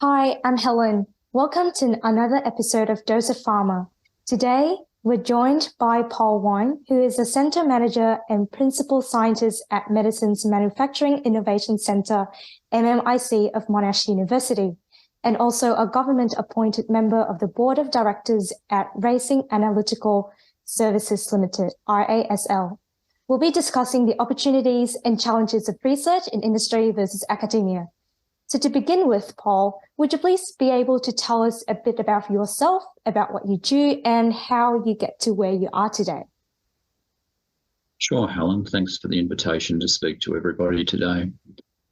Hi, I'm Helen. Welcome to another episode of Dose of Pharma. Today, we're joined by Paul Wynne, who is the Center Manager and Principal Scientist at Medicine's Manufacturing Innovation Center, MMIC of Monash University, and also a government-appointed member of the Board of Directors at Racing Analytical Services Limited, RASL. We'll be discussing the opportunities and challenges of research in industry versus academia. So to begin with, Paul, would you please be able to tell us a bit about yourself, about what you do, and how you get to where you are today? Sure, Helen. Thanks for the invitation to speak to everybody today.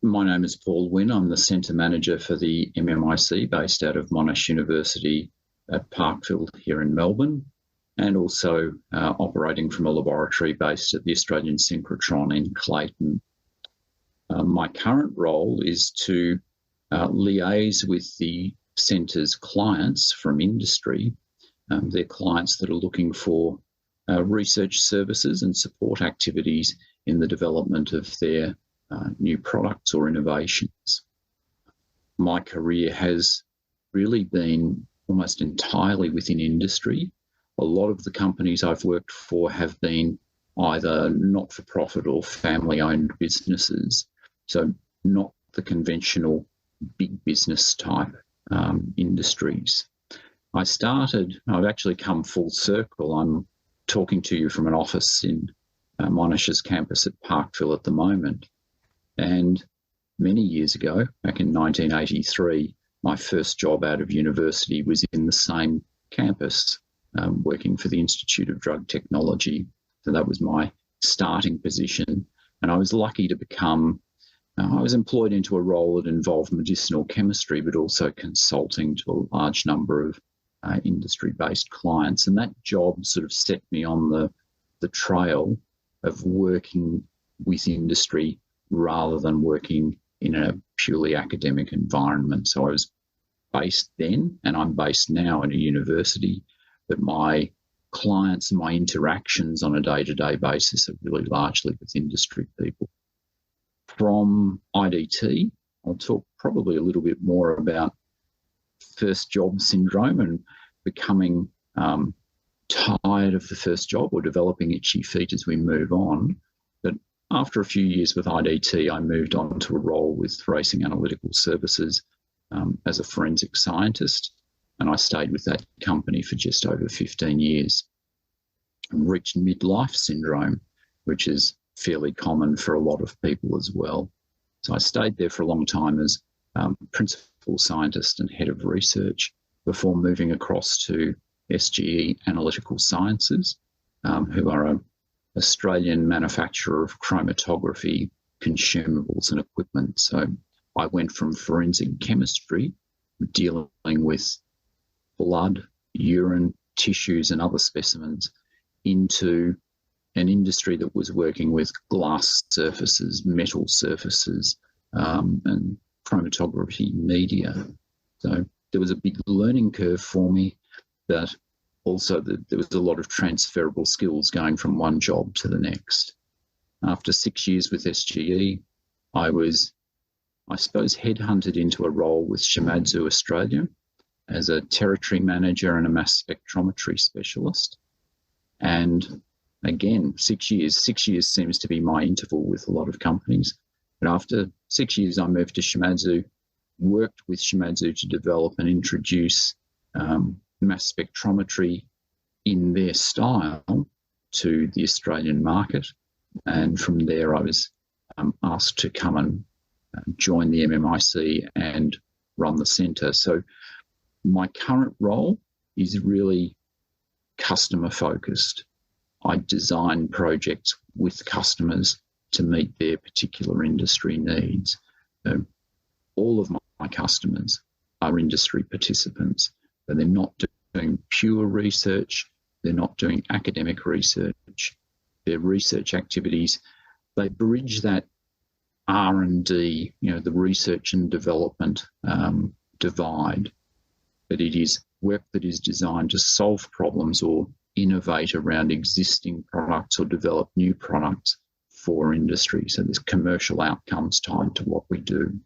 My name is Paul Wynne. I'm the Centre Manager for the MMIC based out of Monash University at Parkville here in Melbourne, and also operating from a laboratory based at the Australian Synchrotron in Clayton. My current role is to liaise with the centre's clients from industry. They're clients that are looking for research services and support activities in the development of their new products or innovations. My career has really been almost entirely within industry. A lot of the companies I've worked for have been either not-for-profit or family-owned businesses. So not the conventional big business type industries. I've actually come full circle. I'm talking to you from an office in Monash's campus at Parkville at the moment. And many years ago, back in 1983, my first job out of university was in the same campus, working for the Institute of Drug Technology. So that was my starting position. And I was lucky to I was employed into a role that involved medicinal chemistry, but also consulting to a large number of industry-based clients. And that job sort of set me on the trail of working with industry rather than working in a purely academic environment. So I was based then, and I'm based now in a university, but my clients and my interactions on a day-to-day basis are really largely with industry people. From IDT, I'll talk probably a little bit more about first job syndrome and becoming tired of the first job or developing itchy feet as we move on. But after a few years with IDT, I moved on to a role with Racing Analytical Services as a forensic scientist, and I stayed with that company for just over 15 years and reached midlife syndrome, which is fairly common for a lot of people as well. So I stayed there for a long time as principal scientist and head of research before moving across to SGE Analytical Sciences, who are an Australian manufacturer of chromatography consumables and equipment. So I went from forensic chemistry, dealing with blood, urine, tissues and other specimens, into an industry that was working with glass surfaces, metal surfaces, and chromatography media. So there was a big learning curve for me, but also there was a lot of transferable skills going from one job to the next. After 6 years with SGE, I was, I suppose, headhunted into a role with Shimadzu Australia as a territory manager and a mass spectrometry specialist. And again, 6 years. 6 years seems to be my interval with a lot of companies. But after 6 years, I moved to Shimadzu, worked with Shimadzu to develop and introduce mass spectrometry in their style to the Australian market. And from there, I was asked to come and join the MMIC and run the centre. So my current role is really customer focused. I design projects with customers to meet their particular industry needs. So all of my customers are industry participants, but they're not doing pure research. They're not doing academic research. Their research activities, they bridge that R&D, the research and development divide, but it is work that is designed to solve problems or innovate around existing products or develop new products for industry. So there's commercial outcomes tied to what we do.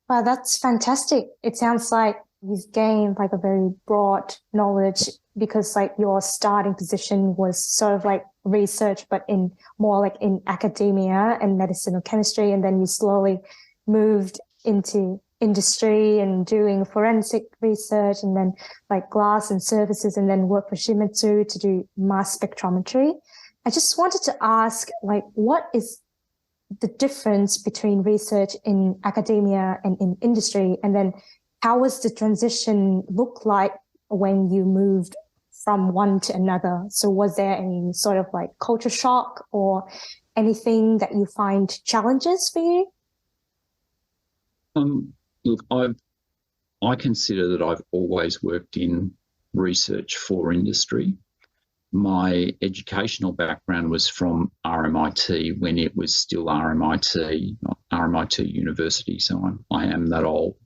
Wow, that's fantastic. It sounds like you've gained like a very broad knowledge because like your starting position was sort of like research, but in more like in academia and medicine or chemistry. And then you slowly moved into industry and doing forensic research and then like glass and services and then work for Shimitsu to do mass spectrometry. I just wanted to ask, like, what is the difference between research in academia and in industry? And then how was the transition look like when you moved from one to another? So was there any sort of like culture shock or anything that you find challenges for you? Look, I consider that I've always worked in research for industry. My educational background was from RMIT when it was still RMIT, not RMIT University, so I am that old.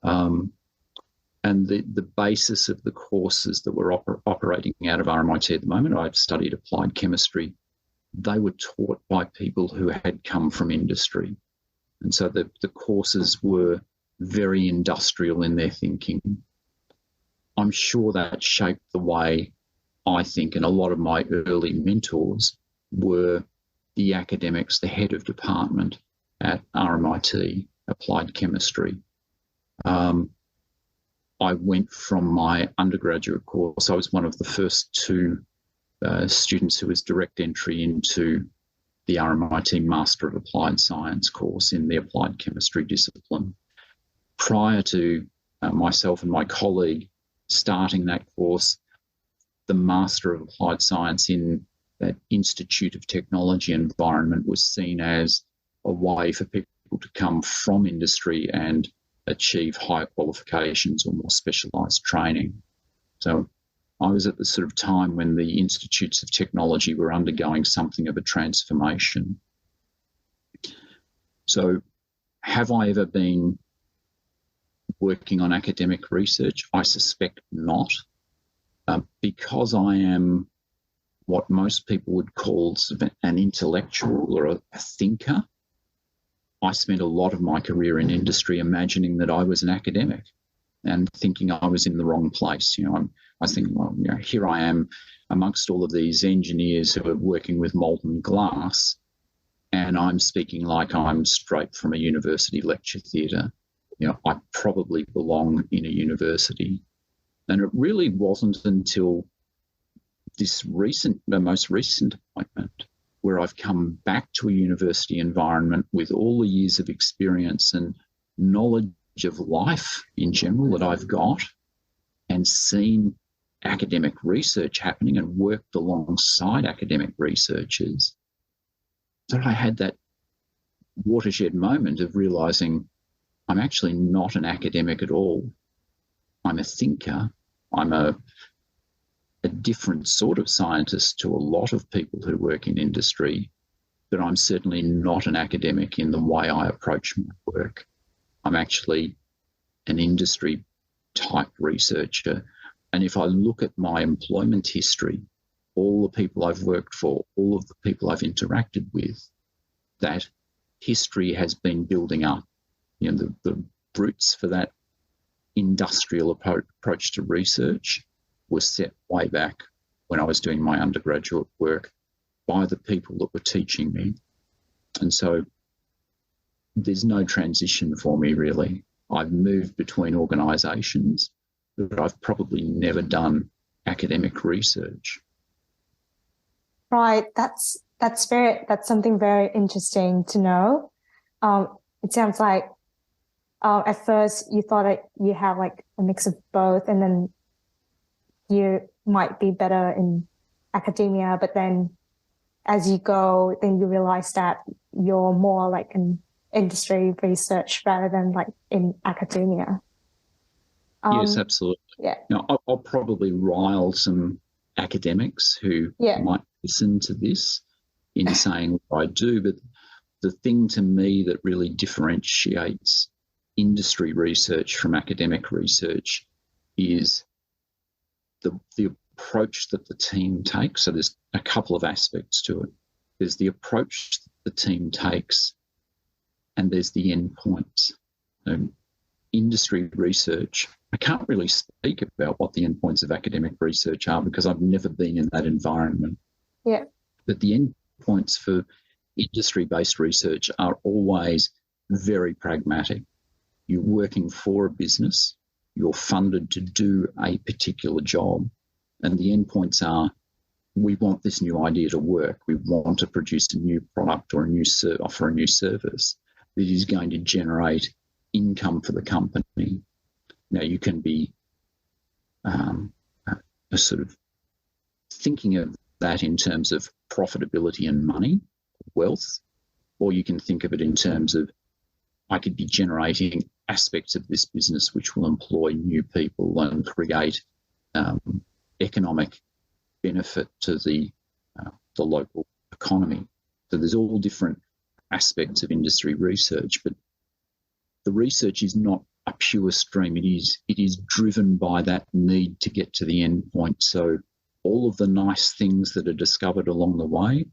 And the basis of the courses that were operating out of RMIT at the moment, I've studied applied chemistry, they were taught by people who had come from industry. And so the courses were very industrial in their thinking. I'm sure that shaped the way I think, and a lot of my early mentors were the academics, the head of department at RMIT, applied chemistry. I went from my undergraduate course, I was one of the first two students who was direct entry into the RMIT Master of Applied Science course in the applied chemistry discipline. Prior to myself and my colleague starting that course, the Master of Applied Science in that Institute of Technology environment was seen as a way for people to come from industry and achieve higher qualifications or more specialised training. So I was at the sort of time when the institutes of technology were undergoing something of a transformation. So have I ever been working on academic research? I suspect not. Because I am what most people would call an intellectual or a thinker, I spent a lot of my career in industry imagining that I was an academic and thinking I was in the wrong place. I think, well, here I am amongst all of these engineers who are working with molten glass, and I'm speaking like I'm straight from a university lecture theatre. I probably belong in a university. And it really wasn't until this most recent appointment where I've come back to a university environment with all the years of experience and knowledge of life in general that I've got and seen academic research happening and worked alongside academic researchers, that I had that watershed moment of realising I'm actually not an academic at all. I'm a thinker. I'm a different sort of scientist to a lot of people who work in industry, but I'm certainly not an academic in the way I approach my work. I'm actually an industry type researcher. And if I look at my employment history, all the people I've worked for, all of the people I've interacted with, that history has been building up. The roots for that industrial approach to research was set way back when I was doing my undergraduate work by the people that were teaching me. And so there's no transition for me, really. I've moved between organisations, but I've probably never done academic research. Right. That's something very interesting to know. It sounds like at first you thought that you have like a mix of both, and then you might be better in academia, but then as you go, then you realize that you're more like in industry research rather than like in academia. Yes, absolutely. Yeah. I'll probably rile some academics who might listen to this in saying what I do, but the thing to me that really differentiates industry research from academic research is the approach that the team takes. So there's a couple of aspects to it. There's the approach that the team takes, and there's the endpoints. Industry research, I can't really speak about what the endpoints of academic research are because I've never been in that environment. Yeah. But the endpoints for industry-based research are always very pragmatic. You're working for a business, you're funded to do a particular job, and the endpoints are, we want this new idea to work. We want to produce a new product or offer a new service that is going to generate income for the company. Now, you can be sort of thinking of that in terms of profitability and money, wealth, or you can think of it in terms of, I could be generating aspects of this business which will employ new people and create economic benefit to the local economy. So there's all different aspects of industry research, but the research is not a pure stream. It is driven by that need to get to the end point. So all of the nice things that are discovered along the way,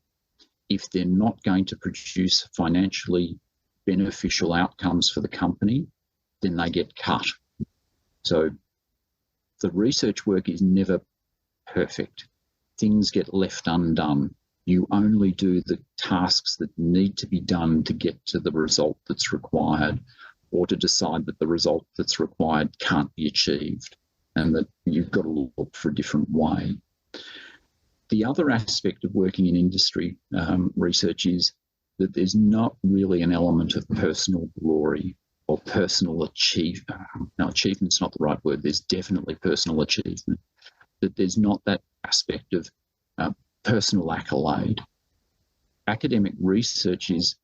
if they're not going to produce financially beneficial outcomes for the company, then they get cut. So the research work is never perfect. Things get left undone. You only do the tasks that need to be done to get to the result that's required, or to decide that the result that's required can't be achieved and that you've got to look for a different way. The other aspect of working in industry research is that there's not really an element of personal glory or personal achievement. No, achievement's not the right word. There's definitely personal achievement. That there's not that aspect of personal accolade. Academic research is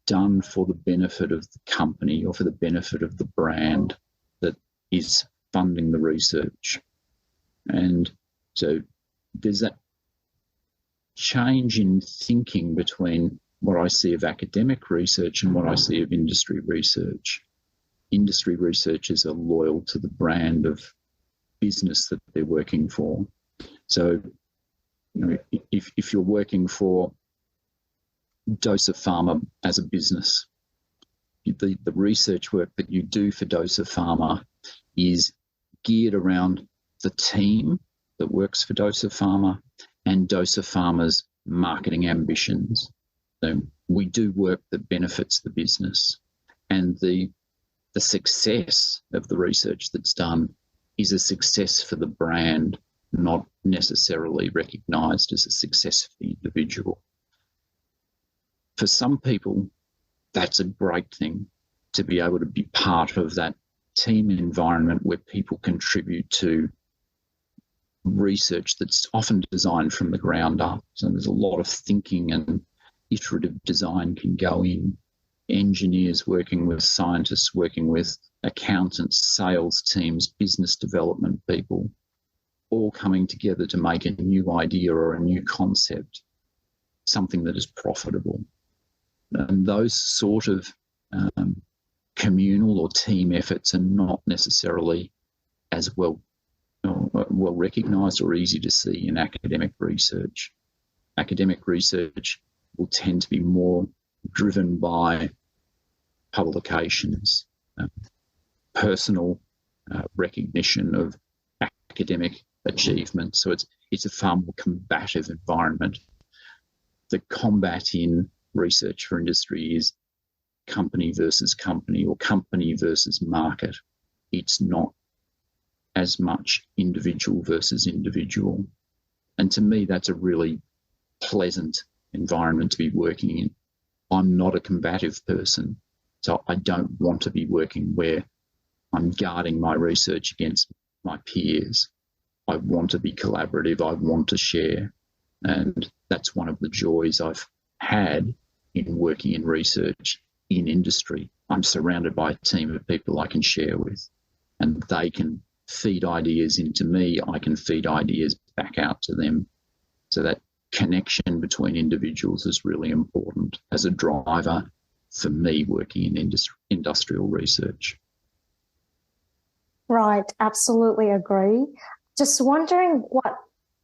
done for the benefit of the company or for the benefit of the brand that is funding the research. And so there's that change in thinking between what I see of academic research and what I see of industry research. Industry researchers are loyal to the brand of business that they're working for. So, you know, if you're working for Pharma as a business, the research work that you do for Pharma is geared around the team that works for Pharma and Pharma's marketing ambitions. So we do work that benefits the business, and the success of the research that's done is a success for the brand, not necessarily recognised as a success for the individual. For some people, that's a great thing, to be able to be part of that team environment where people contribute to research that's often designed from the ground up. So there's a lot of thinking and iterative design can go in. Engineers working with scientists, working with accountants, sales teams, business development people, all coming together to make a new idea or a new concept, something that is profitable. And those sort of communal or team efforts are not necessarily as well recognised or easy to see in academic research. Academic research will tend to be more driven by publications, personal recognition of academic achievement. So it's a far more combative environment. The combat in research for industry is company versus company or company versus market. It's not as much individual versus individual. And to me, that's a really pleasant environment to be working in. I'm not a combative person, so I don't want to be working where I'm guarding my research against my peers. I want to be collaborative. I want to share. And that's one of the joys I've had in working in research in industry. I'm surrounded by a team of people I can share with, and they can feed ideas into me. I can feed ideas back out to them. So that connection between individuals is really important as a driver for me working in industrial research. Right, absolutely agree. Just wondering, what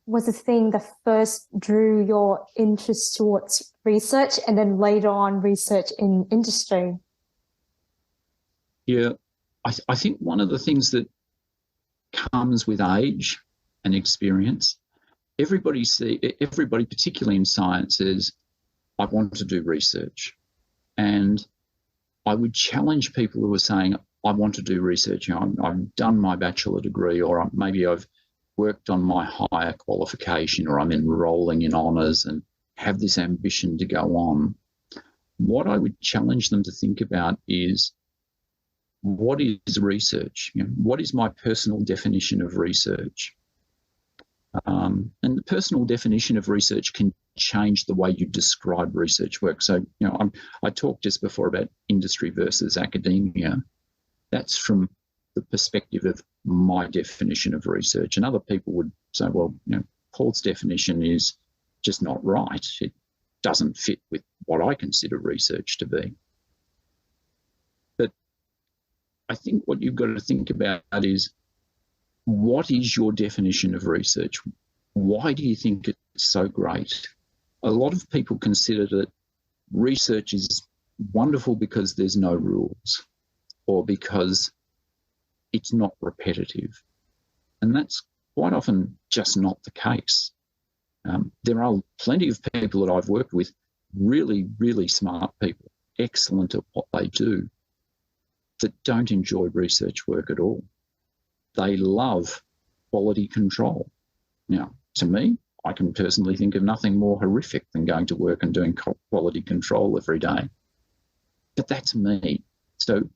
was the thing that first drew your interest towards research and then later on research in industry? Yeah, I think one of the things that comes with age and experience, everybody, particularly in science, says, I want to do research. And I would challenge people who are saying, I want to do research. I've done my bachelor degree, or maybe I've worked on my higher qualification, or I'm enrolling in honours and have this ambition to go on. What I would challenge them to think about is, what is research? What is my personal definition of research? And the personal definition of research can change the way you describe research work. So, I talked just before about industry versus academia. That's from the perspective of my definition of research. And other people would say, well, Paul's definition is just not right. It doesn't fit with what I consider research to be. But I think what you've got to think about is, what is your definition of research? Why do you think it's so great? A lot of people consider that research is wonderful because there's no rules, or because it's not repetitive. And that's quite often just not the case. There are plenty of people that I've worked with, really, really smart people, excellent at what they do, that don't enjoy research work at all. They love quality control. Now, to me, I can personally think of nothing more horrific than going to work and doing quality control every day. But that's me. So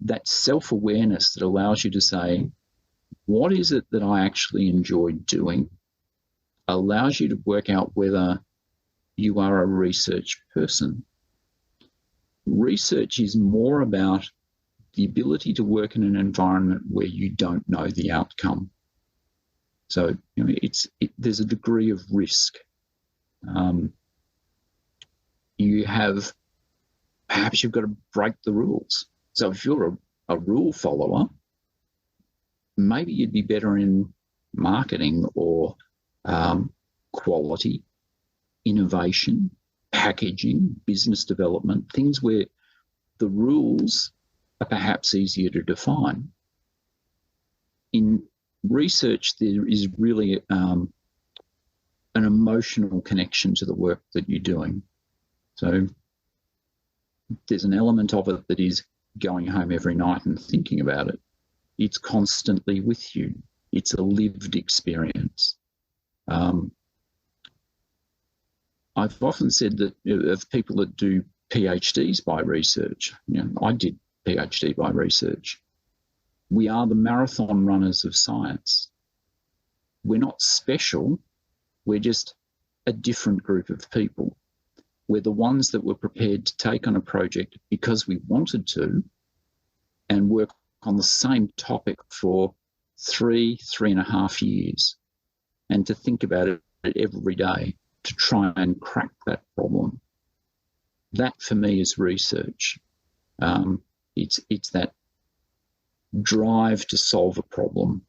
that self-awareness that allows you to say, what is it that I actually enjoy doing, allows you to work out whether you are a research person. Research is more about the ability to work in an environment where you don't know the outcome. So there's a degree of risk. Perhaps you've got to break the rules. So if you're a rule follower, maybe you'd be better in marketing or quality, innovation, packaging, business development, things where the rules are perhaps easier to define. In research, there is really an emotional connection to the work that you're doing. So there's an element of it that is going home every night and thinking about it. It's constantly with you. It's a lived experience. I've often said that of people that do PhDs by research, I did PhD by research. We are the marathon runners of science. We're not special. We're just a different group of people. We're the ones that were prepared to take on a project because we wanted to and work on the same topic for 3.5 years, and to think about it every day to try and crack that problem. That for me is research. It's that drive to solve a problem.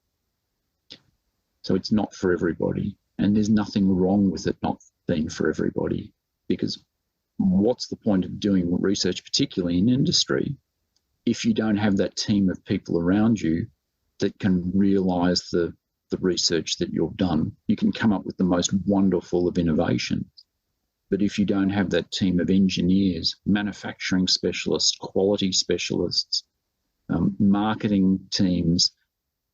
So it's not for everybody, and there's nothing wrong with it not being for everybody, because what's the point of doing research, particularly in industry, if you don't have that team of people around you that can realise the research that you've done? You can come up with the most wonderful of innovations, but if you don't have that team of engineers, manufacturing specialists, quality specialists, marketing teams,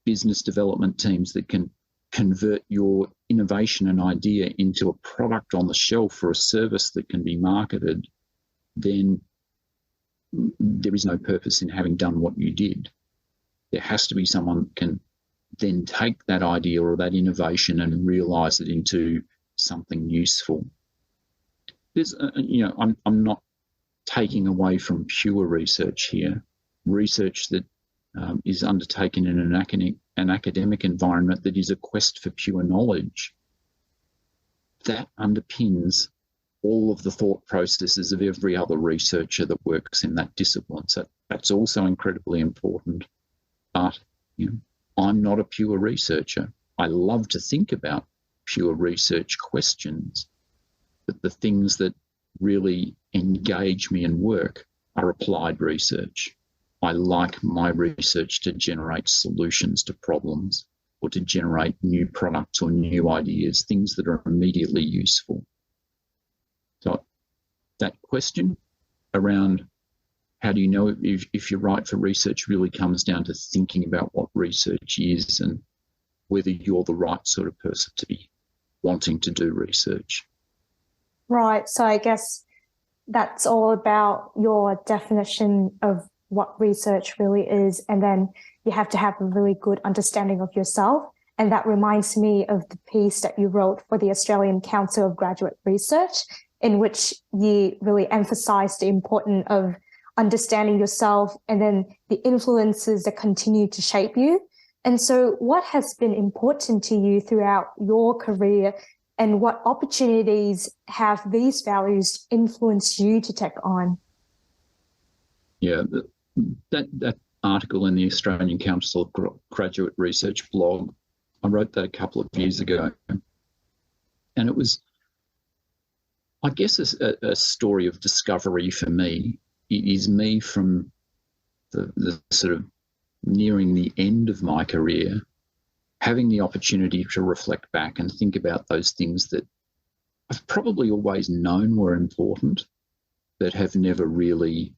business development teams that can convert your innovation and idea into a product on the shelf or a service that can be marketed, then there is no purpose in having done what you did. There has to be someone that can then take that idea or that innovation and realise it into something useful. There's, I'm not taking away from pure research here. Research that is undertaken in an academic environment that is a quest for pure knowledge, that underpins all of the thought processes of every other researcher that works in that discipline. So that's also incredibly important. But I'm not a pure researcher. I love to think about pure research questions, but the things that really engage me in work are applied research. I like my research to generate solutions to problems or to generate new products or new ideas, things that are immediately useful. So that question around how do you know if you're right for research really comes down to thinking about what research is and whether you're the right sort of person to be wanting to do research. Right. So I guess that's all about your definition of what research really is. And then you have to have a really good understanding of yourself. And that reminds me of the piece that you wrote for the Australian Council of Graduate Research, in which you really emphasized the importance of understanding yourself and then the influences that continue to shape you. And so what has been important to you throughout your career, and what opportunities have these values influenced you to take on? Yeah, that article in the Australian Council of Graduate Research blog, I wrote that a couple of years ago. And it was, I guess, a story of discovery for me. It is me from the sort of nearing the end of my career, having the opportunity to reflect back and think about those things that I've probably always known were important, but have never really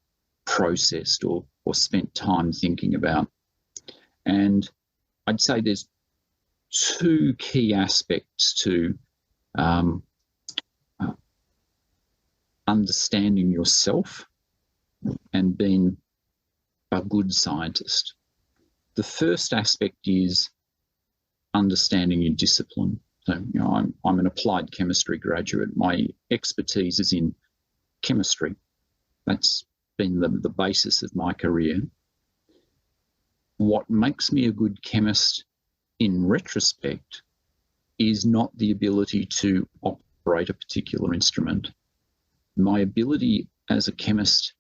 processed or spent time thinking about. And I'd say there's two key aspects to understanding yourself and being a good scientist. The first aspect is understanding your discipline. So, you know, I'm an applied chemistry graduate. My expertise is in chemistry. That's been the basis of my career. What makes me a good chemist in retrospect is not the ability to operate a particular instrument. My ability as a chemist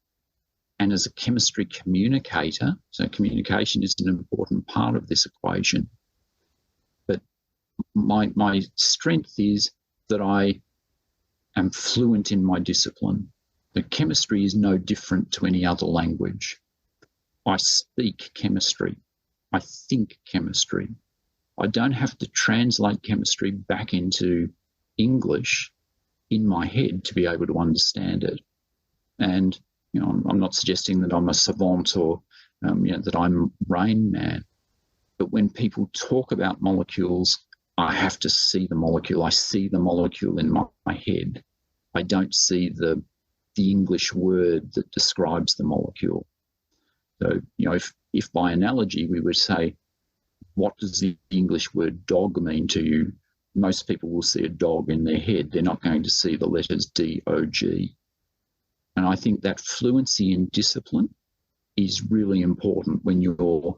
and as a chemistry communicator, so communication is an important part of this equation, but my strength is that I am fluent in my discipline. The chemistry is no different to any other language. I speak chemistry. I think chemistry. I don't have to translate chemistry back into English in my head to be able to understand it. And, you know, I'm not suggesting that I'm a savant or, you know, that I'm Rain Man. But when people talk about molecules, I have to see the molecule. I see the molecule in my head. I don't see the English word that describes the molecule. So, you know, if by analogy we would say, what does the English word dog mean to you? Most people will see a dog in their head. They're not going to see the letters D-O-G. And I think that fluency in discipline is really important when you're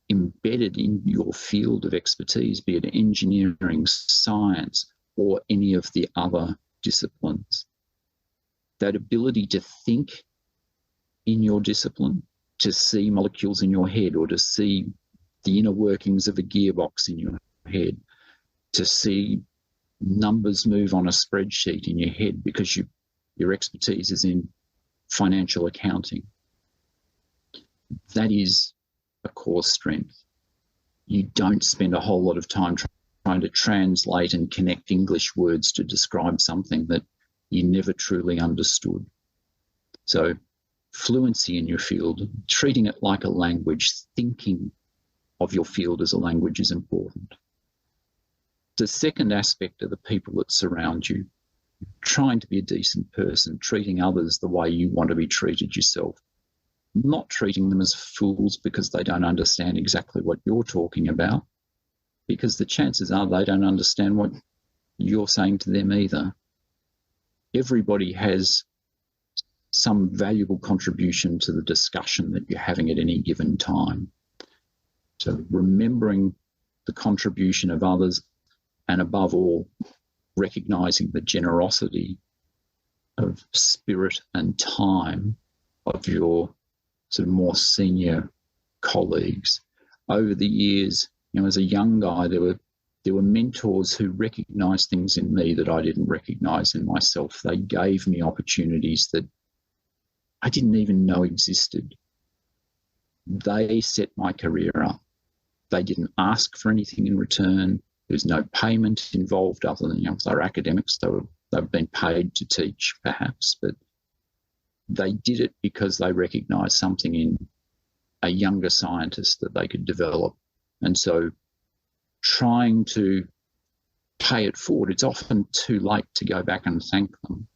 embedded in your field of expertise, be it engineering, science, or any of the other disciplines. That ability to think in your discipline, to see molecules in your head, or to see the inner workings of a gearbox in your head, to see numbers move on a spreadsheet in your head because your expertise is in financial accounting. That is a core strength. You don't spend a whole lot of time trying to translate and connect English words to describe something that you never truly understood. So fluency in your field, treating it like a language, thinking of your field as a language is important. The second aspect are the people that surround you, trying to be a decent person, treating others the way you want to be treated yourself, not treating them as fools because they don't understand exactly what you're talking about, because the chances are they don't understand what you're saying to them either. Everybody has some valuable contribution to the discussion that you're having at any given time. So remembering the contribution of others, and above all, recognizing the generosity of spirit and time of your sort of more senior colleagues. Over the years, you know, as a young guy, there were mentors who recognized things in me that I didn't recognize in myself. They gave me opportunities that I didn't even know existed. They set my career up. They didn't ask for anything in return. There's no payment involved other than, they're academics. They've been paid to teach, perhaps, but they did it because they recognised something in a younger scientist that they could develop. And so trying to pay it forward, it's often too late to go back and thank them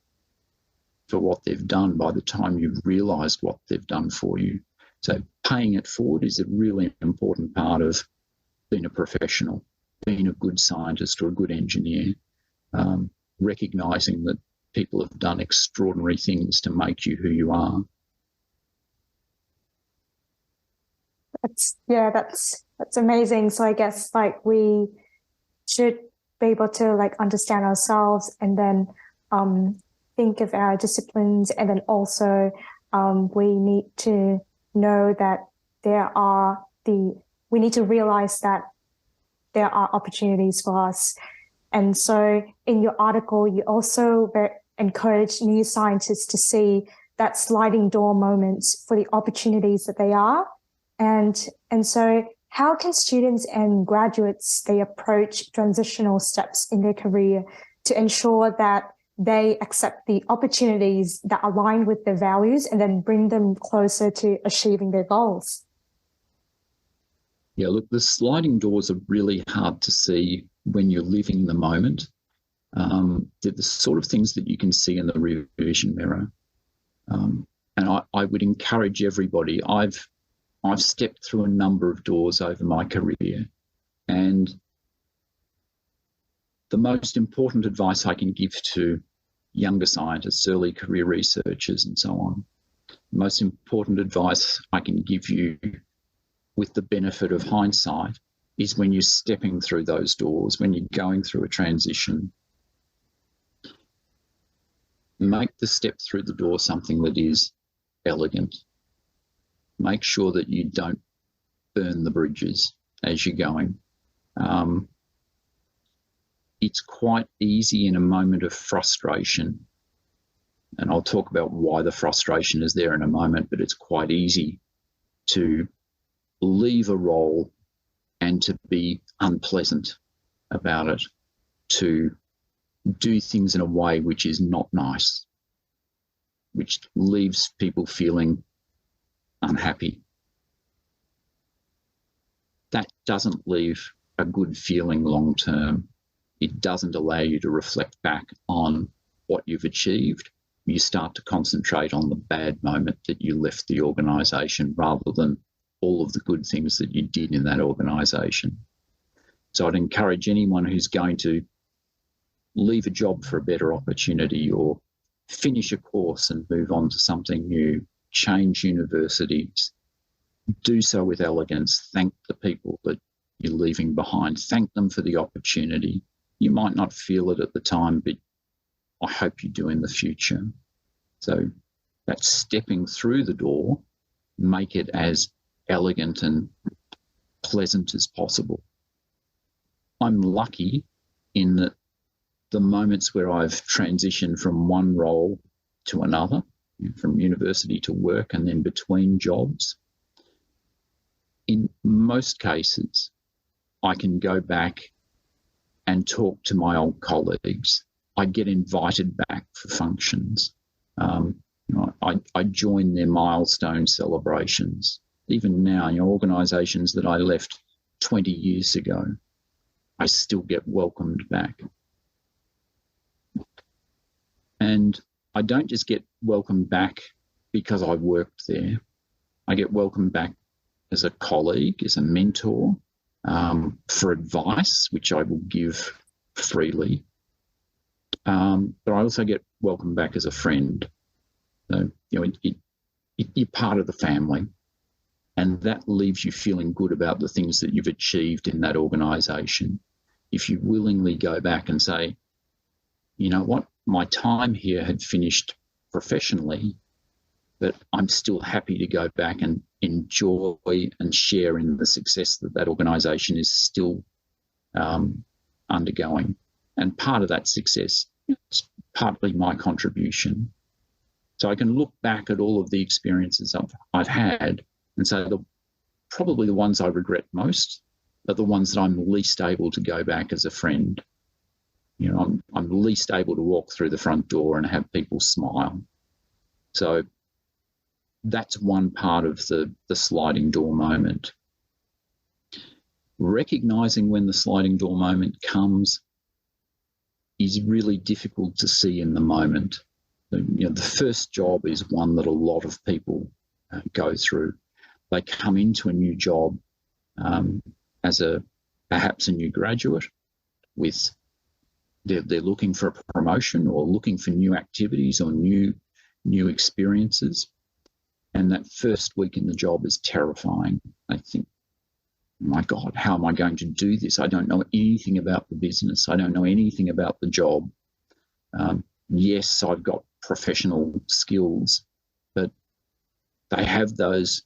for what they've done by the time you've realised what they've done for you. So paying it forward is a really important part of being a professional, being a good scientist or a good engineer, recognising that people have done extraordinary things to make you who you are. That's amazing. So I guess we should be able to understand ourselves and then think of our disciplines, and then also we need to know that we need to realize that there are opportunities for us. And so in your article, you also encourage new scientists to see that sliding door moments for the opportunities that they are. And so how can students and graduates, they approach transitional steps in their career to ensure that they accept the opportunities that align with their values and then bring them closer to achieving their goals? Yeah, look, the sliding doors are really hard to see when you're living the moment. They're the sort of things that you can see in the rear vision mirror. And I would encourage everybody. I've stepped through a number of doors over my career, and the most important advice I can give to younger scientists, early career researchers and so on, the most important advice I can give you with the benefit of hindsight is when you're stepping through those doors, when you're going through a transition, make the step through the door something that is elegant. Make sure that you don't burn the bridges as you're going. It's quite easy in a moment of frustration, and I'll talk about why the frustration is there in a moment, but it's quite easy to leave a role and to be unpleasant about it, to do things in a way which is not nice, which leaves people feeling unhappy. That doesn't leave a good feeling long term. It doesn't allow you to reflect back on what you've achieved. You start to concentrate on the bad moment that you left the organisation rather than all of the good things that you did in that organisation. So I'd encourage anyone who's going to leave a job for a better opportunity or finish a course and move on to something new, change universities, do so with elegance. Thank the people that you're leaving behind. Thank them for the opportunity. You might not feel it at the time, but I hope you do in the future. So that's stepping through the door, make it as elegant and pleasant as possible. I'm lucky in that the moments where I've transitioned from one role to another, from university to work and then between jobs, in most cases, I can go back and talk to my old colleagues. I get invited back for functions. I join their milestone celebrations. Even now, organisations that I left 20 years ago, I still get welcomed back. And I don't just get welcomed back because I worked there. I get welcomed back as a colleague, as a mentor, for advice, which I will give freely. But I also get welcomed back as a friend. So, you're part of the family, and that leaves you feeling good about the things that you've achieved in that organisation. If you willingly go back and say, you know what, my time here had finished professionally, but I'm still happy to go back and enjoy and share in the success that that organisation is still undergoing. And part of that success is partly my contribution. So I can look back at all of the experiences I've had and say probably the ones I regret most are the ones that I'm least able to go back as a friend. You know, I'm least able to walk through the front door and have people smile. So that's one part of the sliding door moment. Recognising when the sliding door moment comes is really difficult to see in the moment. You know, the first job is one that a lot of people go through. They come into a new job as perhaps a new graduate with they're looking for a promotion or looking for new activities or new experiences. And that first week in the job is terrifying. They think, my God, how am I going to do this? I don't know anything about the business. I don't know anything about the job. Yes, I've got professional skills, but they have those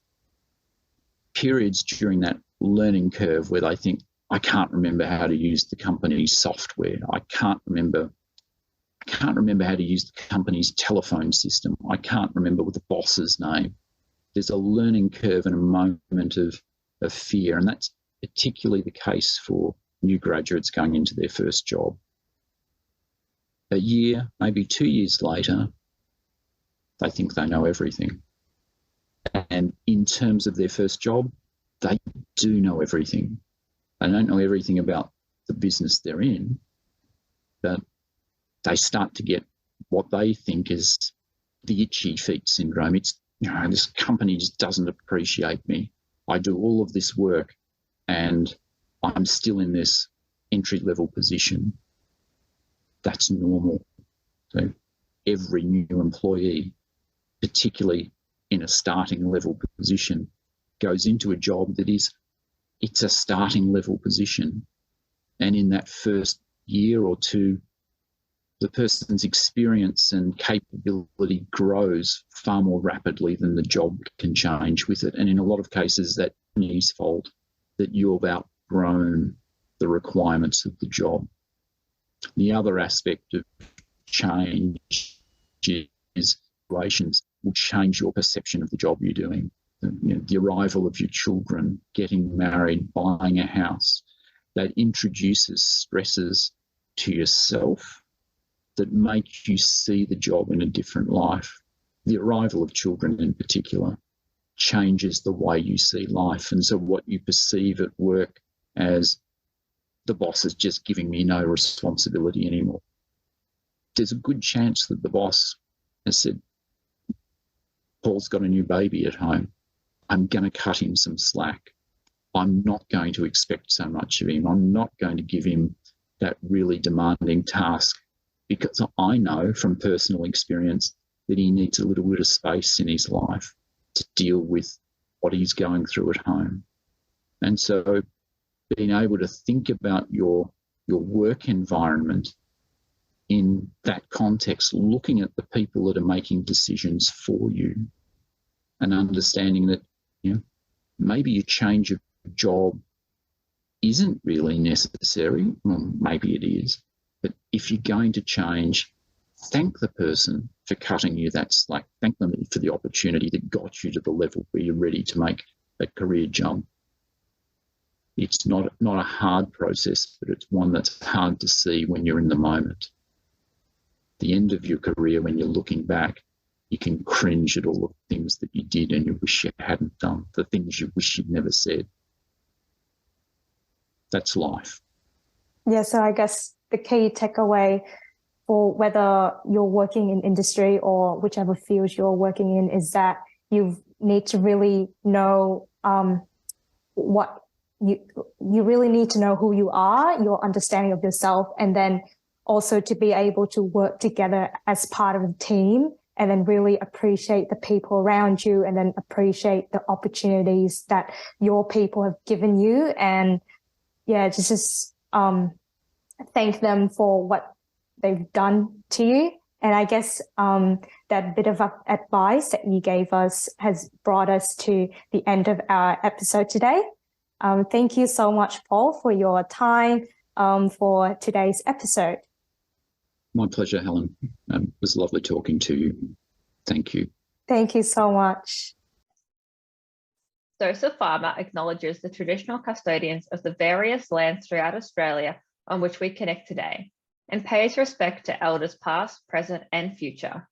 periods during that learning curve where they think, I can't remember how to use the company's software. I can't remember how to use the company's telephone system. I can't remember the boss's name. There's a learning curve and a moment of fear, and that's particularly the case for new graduates going into their first job. A year, maybe 2 years later, they think they know everything. And in terms of their first job, they do know everything. They don't know everything about the business they're in, but they start to get what they think is the itchy feet syndrome. It's, you know, this company just doesn't appreciate me. I do all of this work and I'm still in this entry-level position. That's normal. So every new employee, particularly in a starting level position, goes into a job that it's a starting level position. And in that first year or two, the person's experience and capability grows far more rapidly than the job can change with it. And in a lot of cases, that's his fault, that you've outgrown the requirements of the job. The other aspect of change is relations will change your perception of the job you're doing. The arrival of your children, getting married, buying a house, that introduces stresses to yourself that make you see the job in a different life. The arrival of children in particular changes the way you see life. And so what you perceive at work as the boss is just giving me no responsibility anymore. There's a good chance that the boss has said, Paul's got a new baby at home. I'm going to cut him some slack. I'm not going to expect so much of him. I'm not going to give him that really demanding task because I know from personal experience that he needs a little bit of space in his life to deal with what he's going through at home. And so being able to think about your work environment in that context, looking at the people that are making decisions for you and understanding that, you know, maybe a change of job isn't really necessary. Well, maybe it is. But if you're going to change, thank the person for cutting you that slack. Thank them for the opportunity that got you to the level where you're ready to make a career jump. It's not a hard process, but it's one that's hard to see when you're in the moment. The end of your career, when you're looking back, you can cringe at all the things that you did and you wish you hadn't done, the things you wish you'd never said. That's life. Yeah, so I guess the key takeaway for whether you're working in industry or whichever field you're working in is that you need to really know what you really need to know who you are, your understanding of yourself, and then also to be able to work together as part of a team and then really appreciate the people around you and then appreciate the opportunities that your people have given you. And yeah, just thank them for what they've done to you. And I guess that bit of advice that you gave us has brought us to the end of our episode today. Thank you so much, Paul, for your time for today's episode. My pleasure, Helen. It was lovely talking to you. Thank you. Thank you so much. Dose of Pharma acknowledges the traditional custodians of the various lands throughout Australia on which we connect today, and pays respect to elders past, present, and future.